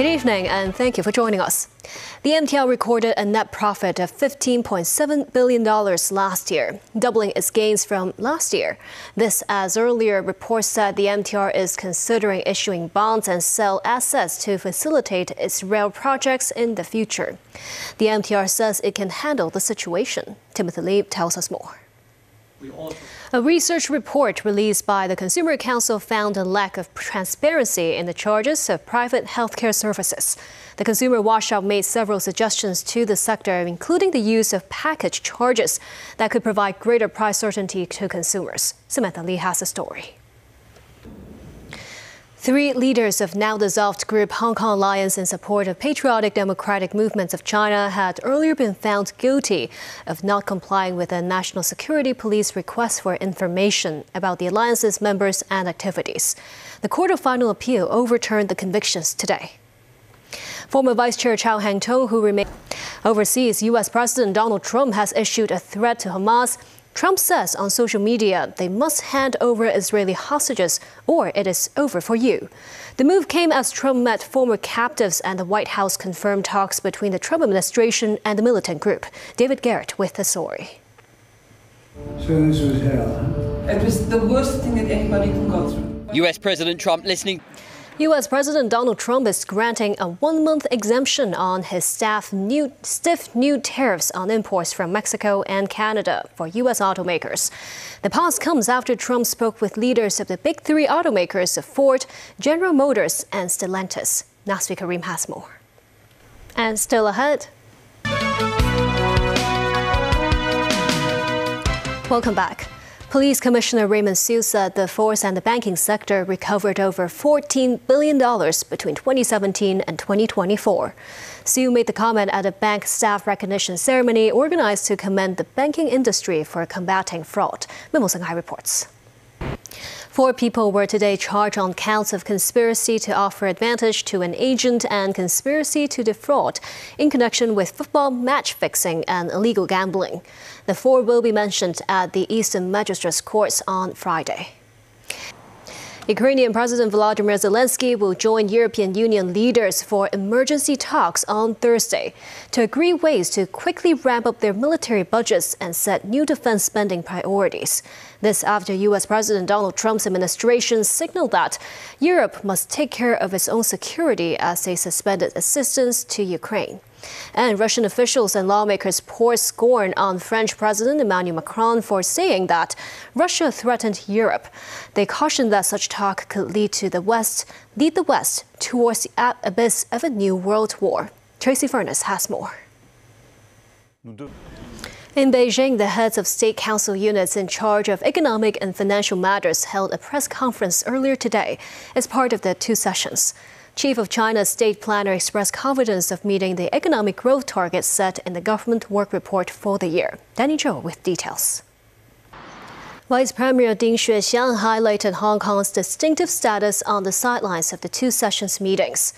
Good evening and thank you for joining us. The MTR recorded a net profit of $15.7 billion last year, doubling its gains from last year. This as earlier reports said the MTR is considering issuing bonds and sell assets to facilitate its rail projects in the future. The MTR says it can handle the situation. Timothy Lee tells us more. A research report released by the Consumer Council found a lack of transparency in the charges of private healthcare services. The consumer watchdog made several suggestions to the sector, including the use of package charges that could provide greater price certainty to consumers. Samantha Lee has the story. 3 leaders of now-dissolved group Hong Kong Alliance in support of patriotic democratic movements of China had earlier been found guilty of not complying with a National Security Police request for information about the alliance's members and activities. The Court of Final Appeal overturned the convictions today. Former Vice Chair Chow Hang-tung, who remains overseas, U.S. President Donald Trump has issued a threat to Hamas. Trump says on social media they must hand over Israeli hostages or it is over for you. The move came as Trump met former captives and the White House confirmed talks between the Trump administration and the militant group. David Garrett with the story. So this was hell. It was the worst thing that anybody can go through. U.S. President Trump listening. U.S. President Donald Trump is granting a 1-month exemption on his stiff new tariffs on imports from Mexico and Canada for U.S. automakers. The pause comes after Trump spoke with leaders of the big 3 automakers of Ford, General Motors and Stellantis. Nasvi Karim has more. And still ahead. Welcome back. Police Commissioner Raymond Siu said the force and the banking sector recovered over $14 billion between 2017 and 2024. Siu made the comment at a bank staff recognition ceremony organized to commend the banking industry for combating fraud. Mimosa Ngai reports. 4 people were today charged on counts of conspiracy to offer advantage to an agent and conspiracy to defraud in connection with football match fixing and illegal gambling. The 4 will be mentioned at the Eastern Magistrates Courts on Friday. Ukrainian President Volodymyr Zelensky will join European Union leaders for emergency talks on Thursday to agree ways to quickly ramp up their military budgets and set new defense spending priorities. This after U.S. President Donald Trump's administration signaled that Europe must take care of its own security as they suspended assistance to Ukraine. And Russian officials and lawmakers poured scorn on French President Emmanuel Macron for saying that Russia threatened Europe. They cautioned that such talk could lead the West towards the abyss of a new world war. Tracy Furness has more. In Beijing, the heads of state council units in charge of economic and financial matters held a press conference earlier today as part of the 2 sessions. Chief of China's state planner expressed confidence of meeting the economic growth targets set in the government work report for the year. Danny Zhou with details. Vice Premier Ding Xuexiang highlighted Hong Kong's distinctive status on the sidelines of the 2 sessions meetings.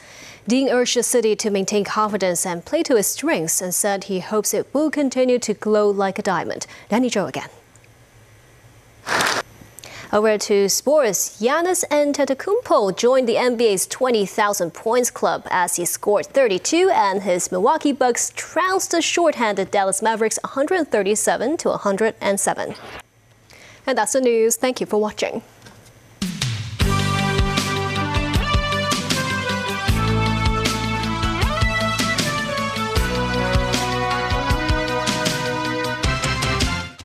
Ding urged the city to maintain confidence and play to its strengths and said he hopes it will continue to glow like a diamond. Danny Zhou again. Over to sports, Giannis Antetokounmpo joined the NBA's 20,000 points club as he scored 32 and his Milwaukee Bucks trounced the shorthanded Dallas Mavericks 137-107. And that's the news. Thank you for watching.